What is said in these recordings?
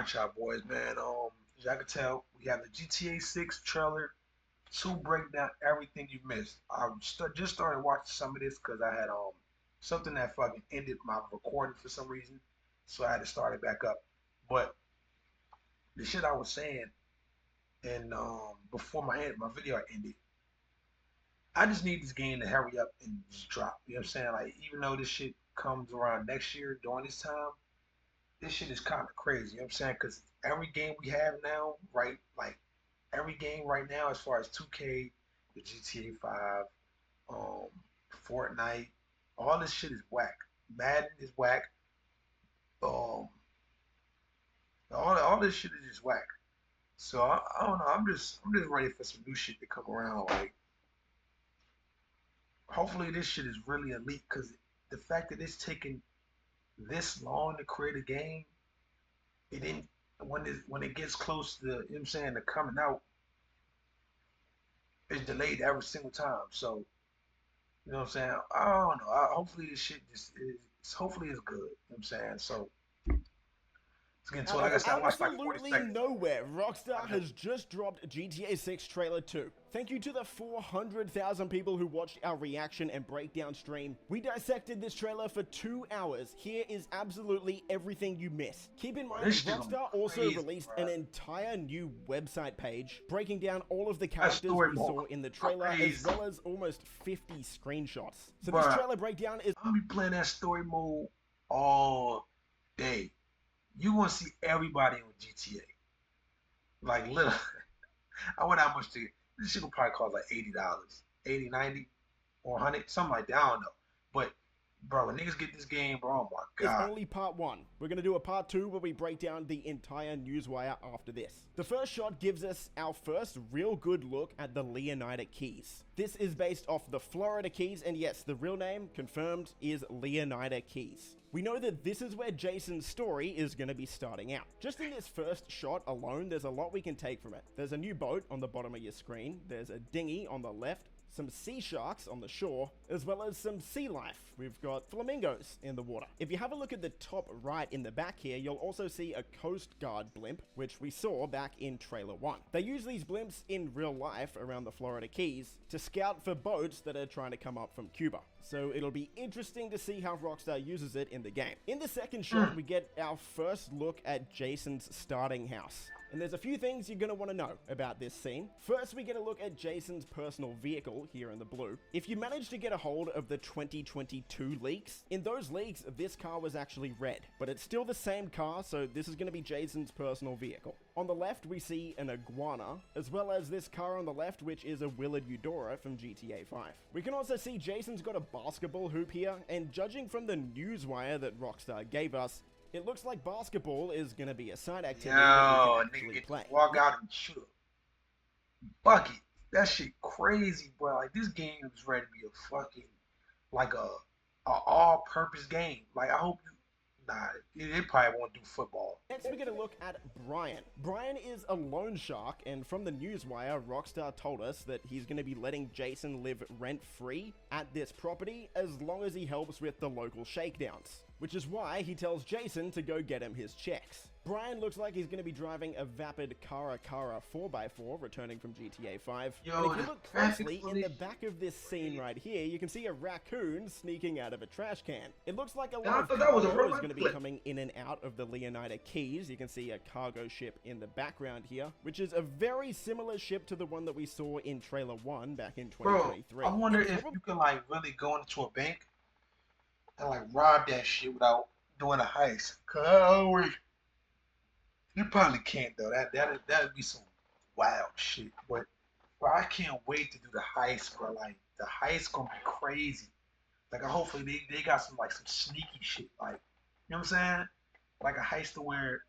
Alright, y'all boys, man. As y'all can tell, we have the GTA 6 trailer to break down everything you missed. Just started watching some of this because I had something that fucking ended my recording for some reason, so I had to start it back up. But the shit I was saying, and before my video ended, I just need this game to hurry up and just drop. You know what I'm saying? Like even though this shit comes around next year during this time, this shit is kind of crazy. You know what I'm saying? Because every game we have now, right? Like every game right now, as far as 2K, the GTA 5, um, Fortnite, all this shit is whack. Madden is whack. Um, all this shit is just whack. So I don't know. I'm just ready for some new shit to come around. Like hopefully this shit is really elite. Because the fact that it's taking this long to create a game, it didn't. When it gets close to, you know what I'm saying, to coming out, it's delayed every single time. So you know what I'm saying? I don't know. Hopefully this shit just is. Hopefully it's good. You know what I'm saying? So let's get into it. Out Like I of said, I watched like 40 absolutely seconds. nowhere, Rockstar I know. has just dropped GTA 6 Trailer 2. Thank you to the 400,000 people who watched our reaction and breakdown stream. We dissected this trailer for 2 hours. Here is absolutely everything you missed. Keep in mind, This shit gonna be Rockstar also crazy, released bro. an entire new website page breaking down all of the That characters story we mode saw gonna in the be trailer, as crazy, well as almost 50 screenshots. So this bro. trailer breakdown is I'm gonna be playing that story mode all day. You gonna see everybody on GTA. Like little. I wonder how much to. This shit will probably cost like $80, 80, 90, or 100, something like that. I don't know. But bro, when niggas get this game, bro, oh my is god. only part one. We're going to do a part two where we break down the entire newswire after this. The first shot gives us our first real good look at the Leonida Keys. This is based off the Florida Keys, and yes, the real name, confirmed, is Leonida Keys. We know that this is where Jason's story is going to be starting out. Just in this first shot alone, there's a lot we can take from it. There's a new boat on the bottom of your screen, there's a dinghy on the left, some sea sharks on the shore, as well as some sea life. We've got flamingos in the water. If you have a look at the top right in the back here, you'll also see a Coast Guard blimp, which we saw back in trailer 1. They use these blimps in real life around the Florida Keys to scout for boats that are trying to come up from Cuba. So it'll be interesting to see how Rockstar uses it in the game. In the second shot, we get our first look at Jason's starting house. And there's a few things you're going to want to know about this scene. First, we get a look at Jason's personal vehicle here in the blue. If you manage to get a hold of the 2022 leaks, in those leaks, this car was actually red, but it's still the same car, so this is going to be Jason's personal vehicle. On the left, we see an iguana, as well as this car on the left, which is a Willard Eudora from GTA 5. We can also see Jason's got a basketball hoop here, and judging from the newswire that Rockstar gave us, it looks like basketball is going to be a side activity that we Yo, can nigga actually get to play. walk out and shoot a bucket. That shit crazy, bro. Like this game is ready to be a fucking like a all purpose game. Like I hope you nah, they probably won't do football. Next, we get a look at Brian. Brian is a loan shark, and from the newswire, Rockstar told us that he's going to be letting Jason live rent-free at this property as long as he helps with the local shakedowns, which is why he tells Jason to go get him his checks. Brian looks like he's going to be driving a vapid Cara 4x4 returning from GTA 5. Yo, And if you the look graphics closely, on in the this back of this scene right here, you can see a raccoon sneaking out of a trash can. It looks like a and lot I of thought that was a cargo real is going to be flip. coming in and out of the Leonida Keys. You can see a cargo ship in the background here, which is a very similar ship to the one that we saw in trailer 1 back in Bro, 2023. I wonder It if probably you can like really go into a bank and like rob that shit without doing a heist. Cause I always you probably can't though. That'd be some wild shit. But bro, I can't wait to do the heist, bro. Like the heist gonna be crazy. Like hopefully they got some like some sneaky shit. Like you know what I'm saying? Like a heist to where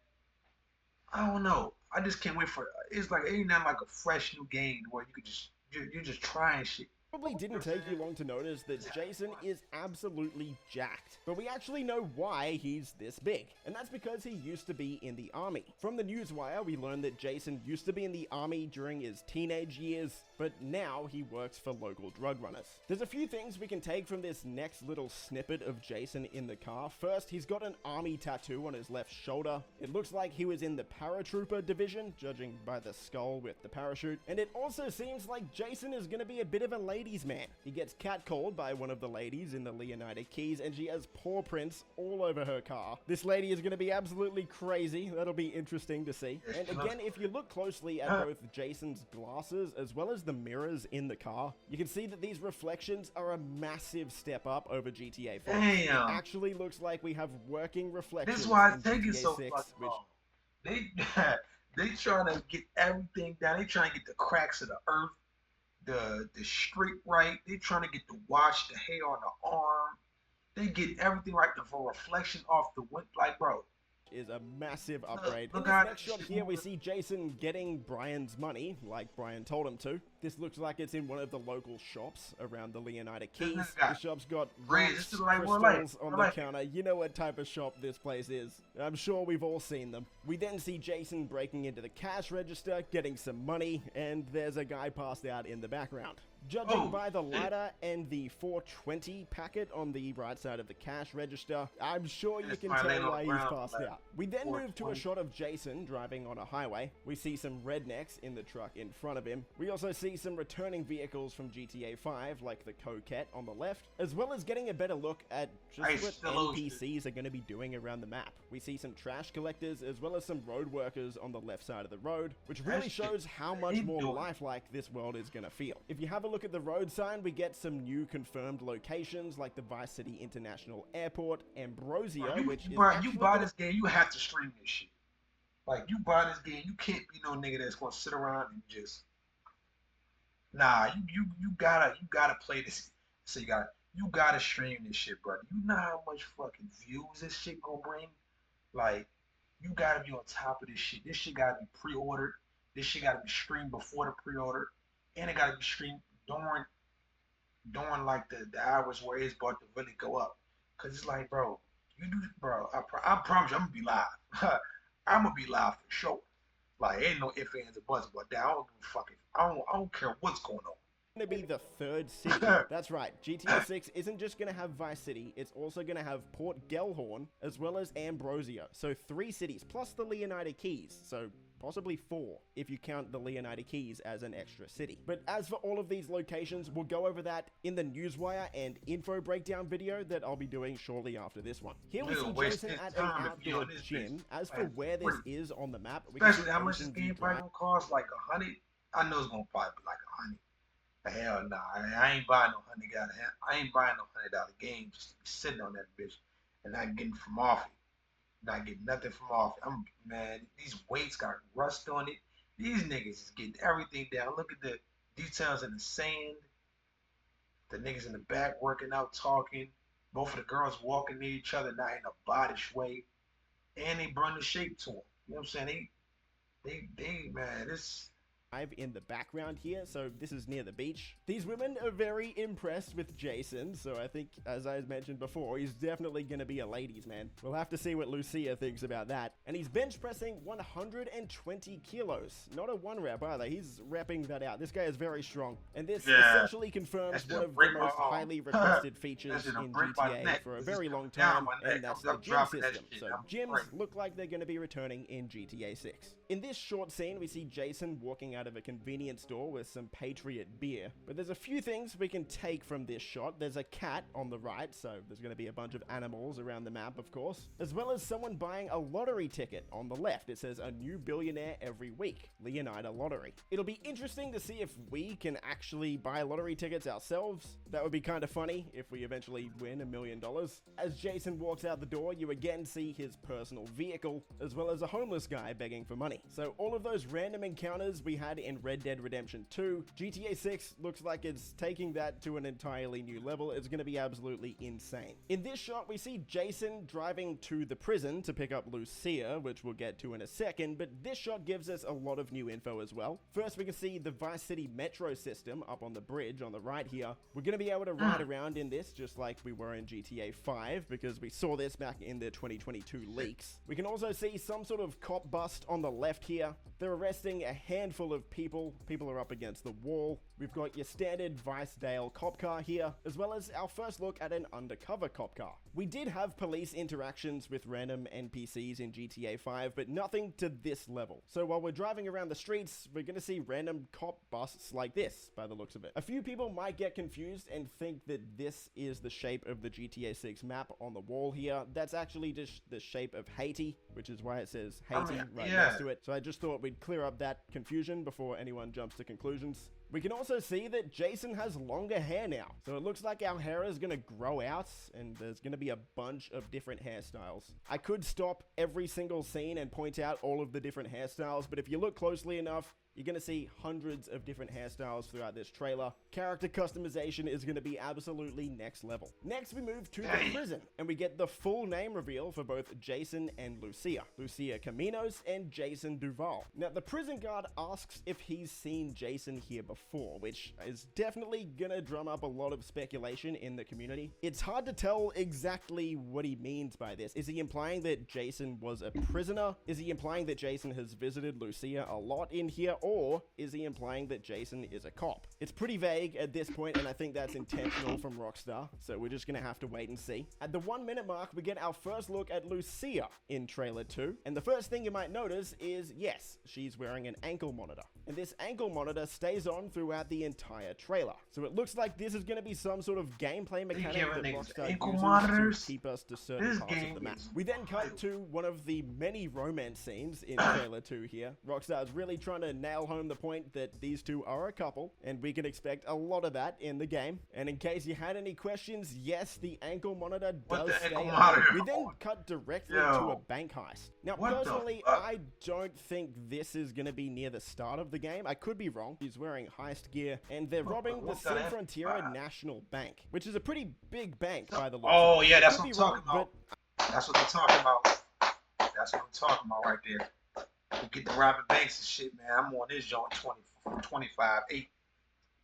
I don't know. I just can't wait for it's like ain't nothing like a fresh new game where you could just you're just trying shit. Probably didn't take you long to notice that Jason is absolutely jacked. But we actually know why he's this big, and that's because he used to be in the army. From the newswire, we learned that Jason used to be in the army during his teenage years, but now he works for local drug runners. There's a few things we can take from this next little snippet of Jason in the car. First, he's got an army tattoo on his left shoulder. It looks like he was in the paratrooper division, judging by the skull with the parachute. And it also seems like Jason is gonna be a bit of a ladies' man. He gets catcalled by one of the ladies in the Leonida Keys, and she has paw prints all over her car. This lady is gonna be absolutely crazy. That'll be interesting to see. And again, if you look closely at both Jason's glasses as well as the mirrors in the car, you can see that these reflections are a massive step up over GTA 5. Damn. It actually looks like we have working reflections. This is why in it's taking GTA so 6, fucking which long. They trying to get everything down. They trying to get the cracks of the earth, the street right. They trying to get the wash, the hair on the arm. They get everything right. The reflection off the wind, like bro. is a massive upgrade. Look In how this next shot here, we see Jason getting Brian's money, like Brian told him to. This looks like it's in one of the local shops around the Leonida Keys. The shop's got rocks, crystals on the counter. You know what type of shop this place is. I'm sure we've all seen them. We then see Jason breaking into the cash register, getting some money, and there's a guy passed out in the background. Judging by the lighter and the 420 packet on the right side of the cash register, I'm sure you can tell why he's passed out. We then move to a shot of Jason driving on a highway. We see some rednecks in the truck in front of him. We also see some returning vehicles from GTA 5, like the Coquette on the left, as well as getting a better look at just what NPCs are going to be doing around the map. We see some trash collectors, as well as some road workers on the left side of the road, which really shows how much more lifelike this world is going to feel. If you have a look at the road sign, we get some new confirmed locations like the Vice City International Airport, Ambrosia, which is you buy this game, you have to stream this shit. Like, you buy this game, you can't be no nigga that's gonna sit around and just you gotta play this. So you gotta stream this shit, brother. You know how much fucking views this shit gonna bring? Like, you gotta be on top of this shit. This shit gotta be pre-ordered. This shit gotta be streamed before the pre-order, and it gotta be streamed during like the hours where it's about to really go up. Cause it's like, bro, I promise you, I'm gonna be live. I'm gonna be live for sure. Like, ain't no ifs, ands, or buts about that. I don't give a fucking. I don't care what's going on. Going to be the third city. That's right. GTA 6 isn't just going to have Vice City, it's also going to have Port Gellhorn as well as Ambrosia. So 3 cities plus the Leonida Keys. So possibly 4 if you count the Leonida Keys as an extra city. But as for all of these locations, we'll go over that in the Newswire and info breakdown video that I'll be doing shortly after this one. Here we see Jason at an outdoor gym. As for where this is on the map, we can see how much this game probably gonna cost, like 100. I know it's gonna probably be like 100. Hell nah, I ain't buying no $100. I ain't buying no $100 game just to be sitting on that bitch and not getting from off it. Not getting nothing from off it. Man, these weights got rust on it. These niggas is getting everything down. Look at the details in the sand. The niggas in the back working out, talking. Both of the girls walking near each other, not in a bodish way. And they bring the shape to them. You know what I'm saying? They man, this. In the background here, so this is near the beach. These women are very impressed with Jason, so I think, as I mentioned before, he's definitely gonna be a ladies' man. We'll have to see what Lucia thinks about that. And he's bench pressing 120 kilos. Not a 1 rep either, he's repping that out. This guy is very strong. And this essentially confirms one of the most highly requested features in GTA for a very long time, and that's the gym system. So gyms look like they're gonna be returning in GTA 6. In this short scene, we see Jason walking out of a convenience store with some Patriot beer. But there's a few things we can take from this shot. There's a cat on the right, so there's going to be a bunch of animals around the map, of course, as well as someone buying a lottery ticket on the left. It says a new billionaire every week, Leonida Lottery. It'll be interesting to see if we can actually buy lottery tickets ourselves. That would be kind of funny if we eventually win $1 million. As Jason walks out the door, you again see his personal vehicle, as well as a homeless guy begging for money. So all of those random encounters we had in Red Dead Redemption 2, GTA 6 looks like it's taking that to an entirely new level. It's going to be absolutely insane. In this shot, we see Jason driving to the prison to pick up Lucia, which we'll get to in a second, but this shot gives us a lot of new info as well. First, we can see the Vice City metro system up on the bridge on the right here. We're going to be able to ride around in this just like we were in GTA 5, because we saw this back in the 2022 leaks. We can also see some sort of cop bust on the left here. They're arresting a handful of people. People are up against the wall. We've got your standard Vicedale cop car here, as well as our first look at an undercover cop car. We did have police interactions with random NPCs in GTA 5, but nothing to this level. So while we're driving around the streets, we're going to see random cop busts like this, by the looks of it. A few people might get confused and think that this is the shape of the GTA 6 map on the wall here. That's actually just the shape of Haiti, which is why it says Haiti right next to it. So I just thought we'd clear up that confusion before anyone jumps to conclusions. We can also see that Jason has longer hair now. So it looks like our hair is going to grow out and there's going to be a bunch of different hairstyles. I could stop every single scene and point out all of the different hairstyles, but if you look closely enough, you're going to see hundreds of different hairstyles throughout this trailer. Character customization is going to be absolutely next level. Next, we move to the prison, and we get the full name reveal for both Jason and Lucia. Lucia Caminos and Jason Duval. Now, the prison guard asks if he's seen Jason here before, which is definitely going to drum up a lot of speculation in the community. It's hard to tell exactly what he means by this. Is he implying that Jason was a prisoner? Is he implying that Jason has visited Lucia a lot in here? Or is he implying that Jason is a cop? It's pretty vague at this point, and I think that's intentional from Rockstar, so we're just gonna have to wait and see. At the 1 minute mark, we get our first look at Lucia in trailer 2, and the first thing you might notice is, yes, she's wearing an ankle monitor. And this ankle monitor stays on throughout the entire trailer. So it looks like this is gonna be some sort of gameplay mechanic that Rockstar uses to keep us to certain parts of the map. We then cut to one of the many romance scenes in trailer 2 here. Rockstar's really trying to nail home the point that these two are a couple, and we can expect a lot of that in the game. And in case you had any questions, yes, the ankle monitor does stay on. We then cut directly to a bank heist. Now, personally, I don't think this is going to be near the start of the game. I could be wrong. He's wearing heist gear, and they're robbing the Sin Frontiera National Bank, which is a pretty big bank by the looks of it. Yeah, that's what I'm talking about. That's what I'm talking about. That's what I'm talking about right there. We get the robbing banks and shit, man. I'm on this joint 25-8.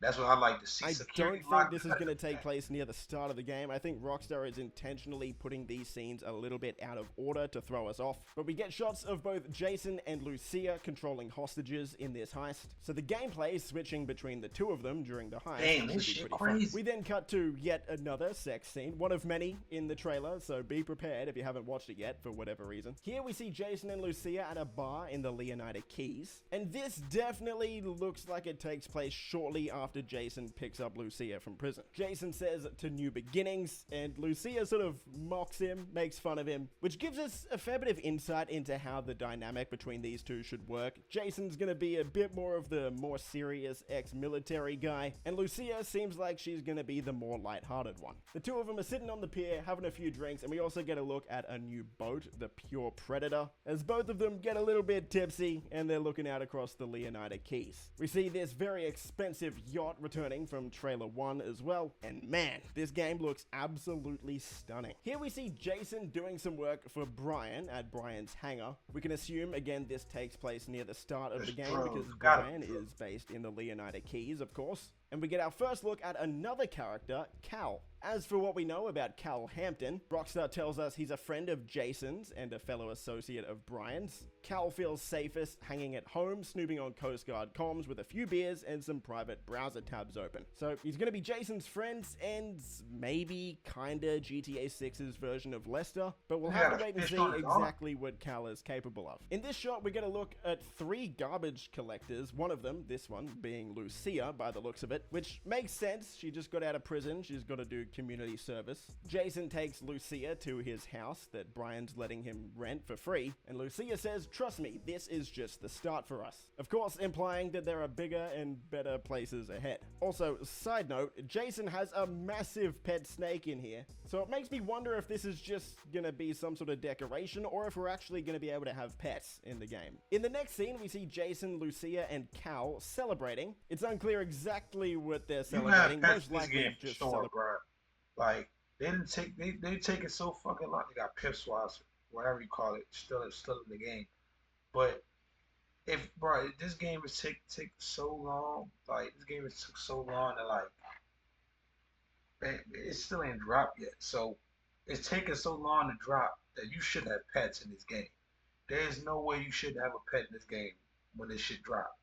That's what I like to see. I don't think this is going to take place near the start of the game. I think Rockstar is intentionally putting these scenes a little bit out of order to throw us off. But we get shots of both Jason and Lucia controlling hostages in this heist. So the gameplay is switching between the two of them during the heist. Damn, this shit crazy. Fun. We then cut to yet another sex scene, one of many in the trailer, so be prepared if you haven't watched it yet for whatever reason. Here we see Jason and Lucia at a bar in the Leonida Keys. And this definitely looks like it takes place shortly after Jason picks up Lucia from prison. Jason says to new beginnings, and Lucia sort of mocks him, makes fun of him, which gives us a fair bit of insight into how the dynamic between these two should work. Jason's gonna be a bit more of the more serious ex-military guy, and Lucia seems like she's gonna be the more lighthearted one. The two of them are sitting on the pier, having a few drinks, and we also get a look at a new boat, the Pure Predator, as both of them get a little bit tipsy, and they're looking out across the Leonida Keys. We see this very expensive yacht returning from trailer 1 as well, and man, this game looks absolutely stunning. Here we see Jason doing some work for Brian at Brian's hangar. We can assume again this takes place near the start of the game because Brian is based in the Leonida Keys, of course. And we get our first look at another character, Cal. As for what we know about Cal Hampton, Rockstar tells us he's a friend of Jason's and a fellow associate of Brian's. Cal feels safest hanging at home, snooping on Coast Guard comms with a few beers and some private browser tabs open. So he's going to be Jason's friend and maybe kinda GTA 6's version of Lester, but we'll have to wait and see exactly what Cal is capable of. In this shot, we get a look at 3 garbage collectors, one of them, this one, being Lucia by the looks of it, which makes sense. She just got out of prison, she's got to do community service. Jason takes Lucia to his house that Brian's letting him rent for free, and Lucia says, "Trust me, this is just the start for us." Of course, implying that there are bigger and better places ahead. Also, side note, Jason has a massive pet snake in here, so it makes me wonder if this is just gonna be some sort of decoration or if we're actually gonna be able to have pets in the game. In the next scene, we see Jason, Lucia, and Cal celebrating. It's unclear exactly what they're celebrating. Most likely just sure, bro. Like they didn't take they take it so fucking long. They got pip swaps, whatever you call it, still in the game. But if this game is take so long, like this game has took so long to like it still ain't dropped yet. So it's taking so long to drop that you should have pets in this game. There's no way you should have a pet in this game when this shit drop.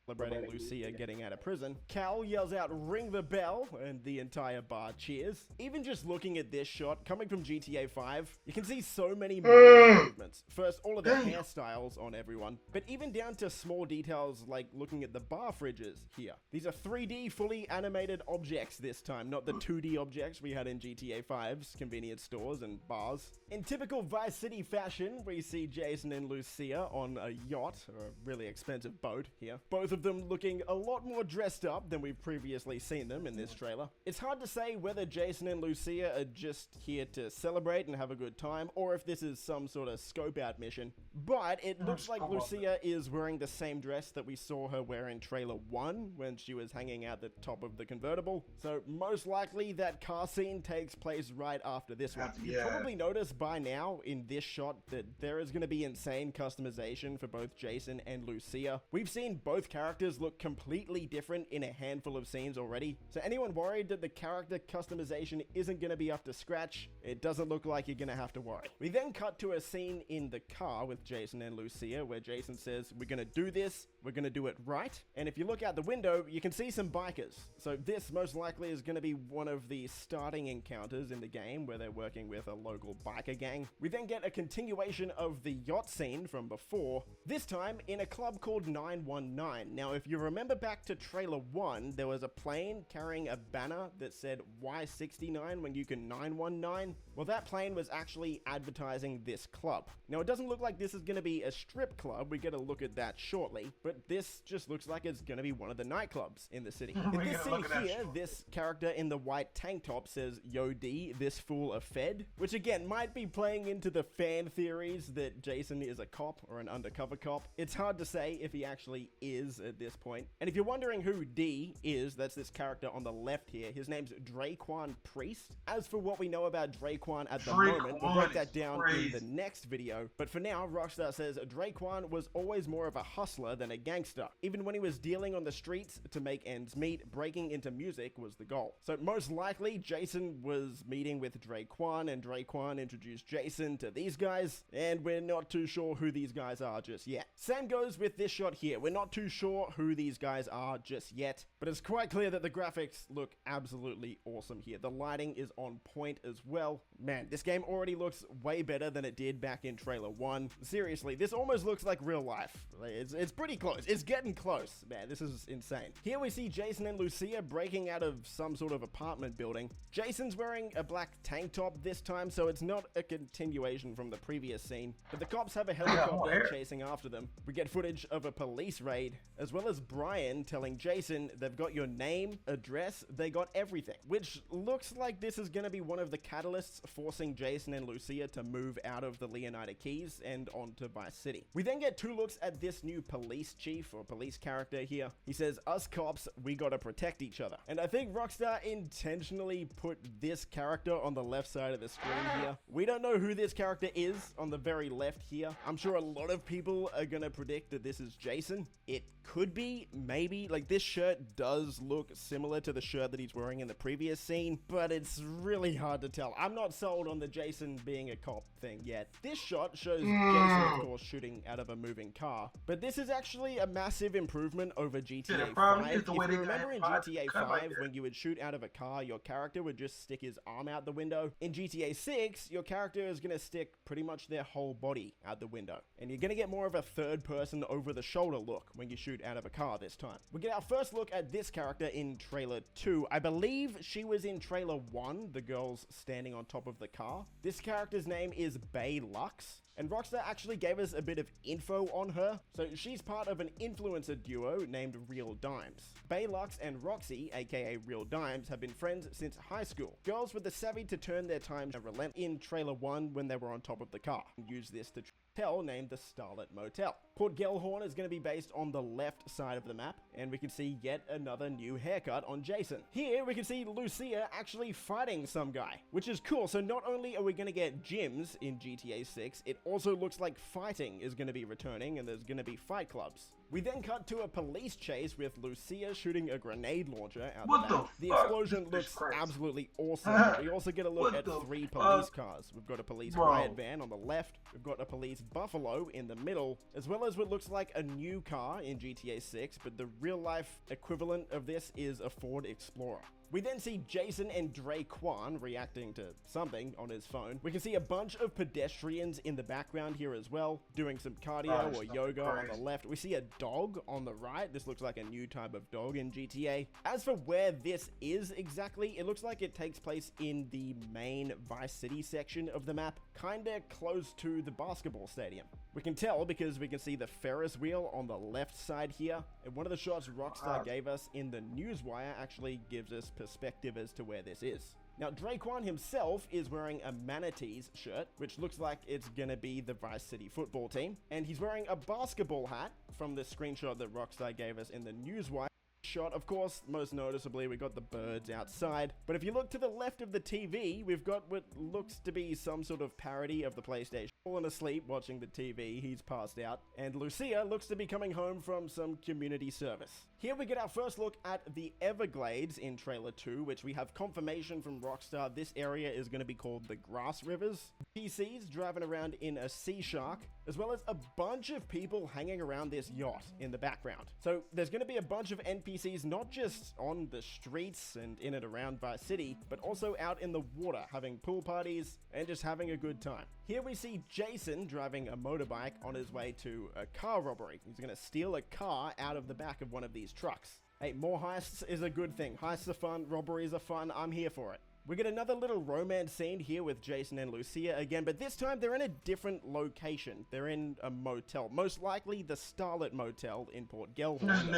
Celebrating Lucia getting out of prison. Cal yells out, "Ring the bell," and the entire bar cheers. Even just looking at this shot, coming from GTA 5, you can see so many improvements. First, all of the hairstyles on everyone, but even down to small details like looking at the bar fridges here. These are 3D fully animated objects this time, not the 2D objects we had in GTA 5's convenience stores and bars. In typical Vice City fashion, we see Jason and Lucia on a yacht, or a really expensive boat here. Both of them looking a lot more dressed up than we've previously seen them in this trailer. It's hard to say whether Jason and Lucia are just here to celebrate and have a good time, or if this is some sort of scope out mission. But it looks like Lucia is wearing the same dress that we saw her wear in trailer 1 when she was hanging out the top of the convertible. So most likely that car scene takes place right after this one. You probably noticed by now in this shot that there is going to be insane customization for both Jason and Lucia. We've seen both characters look completely different in a handful of scenes already. So anyone worried that the character customization isn't going to be up to scratch, it doesn't look like you're going to have to worry. We then cut to a scene in the car with Jason and Lucia where Jason says, "We're going to do this, we're going to do it right." And if you look out the window, you can see some bikers. So this most likely is going to be one of the starting encounters in the game where they're working with a local biker gang. We then get a continuation of the yacht scene from before, this time in a club called 919. Now, if you remember back to trailer 1, there was a plane carrying a banner that said Y69 when you can 919. Well, that plane was actually advertising this club. Now, it doesn't look like this is going to be a strip club. We get a look at that shortly, but this just looks like it's going to be one of the nightclubs in the city. In this scene here, this character in the white tank top says, "Yo D, this fool a Fed," which again might be playing into the fan theories that Jason is a cop or an undercover cop. It's hard to say if he actually is at this point. And if you're wondering who D is, that's this character on the left here. His name's Draquan Priest. As for what we know about Draquan at the moment, we'll break that down in the next video. But for now, Rockstar says Draquan was always more of a hustler than a gangster. Even when he was dealing on the streets to make ends meet, breaking into music was the goal. So most likely, Jason was meeting with Draquan, and Draquan introduced Jason to these guys, and we're not too sure who these guys are just yet. Same goes with this shot here. We're not too sure who these guys are just yet, but it's quite clear that the graphics look absolutely awesome here. The lighting is on point as well. Man, this game already looks way better than it did back in trailer 1. Seriously, this almost looks like real life. It's pretty close. It's getting close. Man, this is insane. Here we see Jason and Lucia breaking out of some sort of apartment building. Jason's wearing a black tank top this time, so it's not a continuation from the previous scene, but the cops have a helicopter chasing after them. We get footage of a police raid, as well as Brian telling Jason they've got your name, address, they got everything, which looks like this is going to be one of the catalysts forcing Jason and Lucia to move out of the Leonida Keys and onto Vice City. We then get 2 looks at this new police chief or police character here. He says, "Us cops, we gotta protect each other." And I think Rockstar intentionally put this character on the left side of the screen here. We don't know who this character is on the very left here. I'm sure a lot of people are gonna predict that this is Jason. It could be, maybe. Like, this shirt does look similar to the shirt that he's wearing in the previous scene, but it's really hard to tell. I'm not sold on the Jason being a cop thing yet. This shot shows Jason, of course, shooting out of a moving car, but this is actually a massive improvement over GTA 5. If you remember in GTA 5, when you would shoot out of a car, your character would just stick his arm out the window. In GTA 6, your character is going to stick pretty much their whole body out the window, and you're going to get more of a third-person over-the-shoulder look when you shoot shoot out of a car this time. We get our first look at this character in trailer 2. I believe she was in trailer 1, the girl's standing on top of the car. This character's name is Bay Lux, and Rockstar actually gave us a bit of info on her. So she's part of an influencer duo named Real Dimes. Bay Lux and Roxy, aka Real Dimes, have been friends since high school. Girls with the savvy to turn their time to relent in trailer 1 when they were on top of the car, and use this to hotel named the Starlet Motel. Port Gellhorn is going to be based on the left side of the map, and we can see yet another new haircut on Jason. Here we can see Lucia actually fighting some guy, which is cool. So not only are we going to get gyms in GTA 6, it also looks like fighting is going to be returning, and there's going to be fight clubs. We then cut to a police chase with Lucia shooting a grenade launcher out the back. The explosion looks absolutely awesome. We also get a look at 3 police cars. We've got a police riot van on the left, we've got a police Buffalo in the middle, as well as what looks like a new car in GTA 6, but the real-life equivalent of this is a Ford Explorer. We then see Jason and Draquan reacting to something on his phone. We can see a bunch of pedestrians in the background here as well, doing some cardio or yoga on the left. We see a dog on the right. This looks like a new type of dog in GTA. As for where this is exactly, it looks like it takes place in the main Vice City section of the map, kinda close to the basketball stadium. We can tell because we can see the Ferris wheel on the left side here, and one of the shots Rockstar gave us in the newswire actually gives us perspective as to where this is. Now, Draquan himself is wearing a Manatees shirt, which looks like it's gonna be the Vice City football team, and he's wearing a basketball hat from the screenshot that Rockstar gave us in the newswire. Shot, of course, most noticeably, we got the birds outside. But if you look to the left of the TV, we've got what looks to be some sort of parody of the PlayStation. Fallen asleep watching the TV, he's passed out. And Lucia looks to be coming home from some community service. Here we get our first look at the Everglades in trailer 2, which we have confirmation from Rockstar this area is going to be called the Grass Rivers. PCs driving around in a Sea Shark, as well as a bunch of people hanging around this yacht in the background. So there's going to be a bunch of NPCs not just on the streets and in and around Vice City, but also out in the water having pool parties and just having a good time. Here we see Jason driving a motorbike on his way to a car robbery. He's going to steal a car out of the back of one of these trucks. Hey, more heists is a good thing. Heists are fun, robberies are fun, I'm here for it. We get another little romance scene here with Jason and Lucia again, but this time they're in a different location. They're in a motel, most likely the Starlet Motel in Port Gellhorn.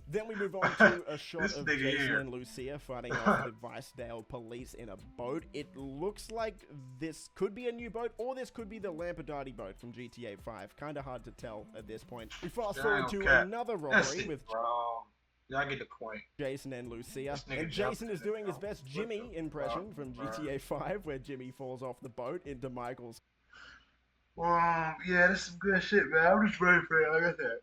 Then we move on to a shot of Jason and Lucia fighting off the Vicedale police in a boat. It looks like this could be a new boat, or this could be the Lampadati boat from GTA 5. Kind of hard to tell at this point. We fast forward to another robbery with... I get the point. Jason and Lucia. And Jason is doing his best Jimmy impression from GTA 5, where Jimmy falls off the boat into Michael's. Yeah, this is some good shit, man. I'm just ready for it. Like I said,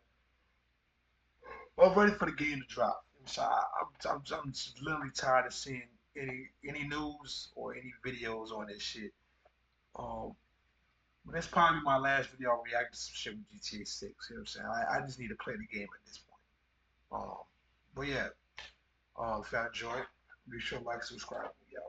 I'm ready for the game to drop. So I'm just literally tired of seeing any news or any videos on this shit. But that's probably my last video. I'll react to some shit with GTA 6. You know what I'm saying? I just need to play the game at this point. But yeah, if y'all enjoyed, be sure to like, subscribe. Yo.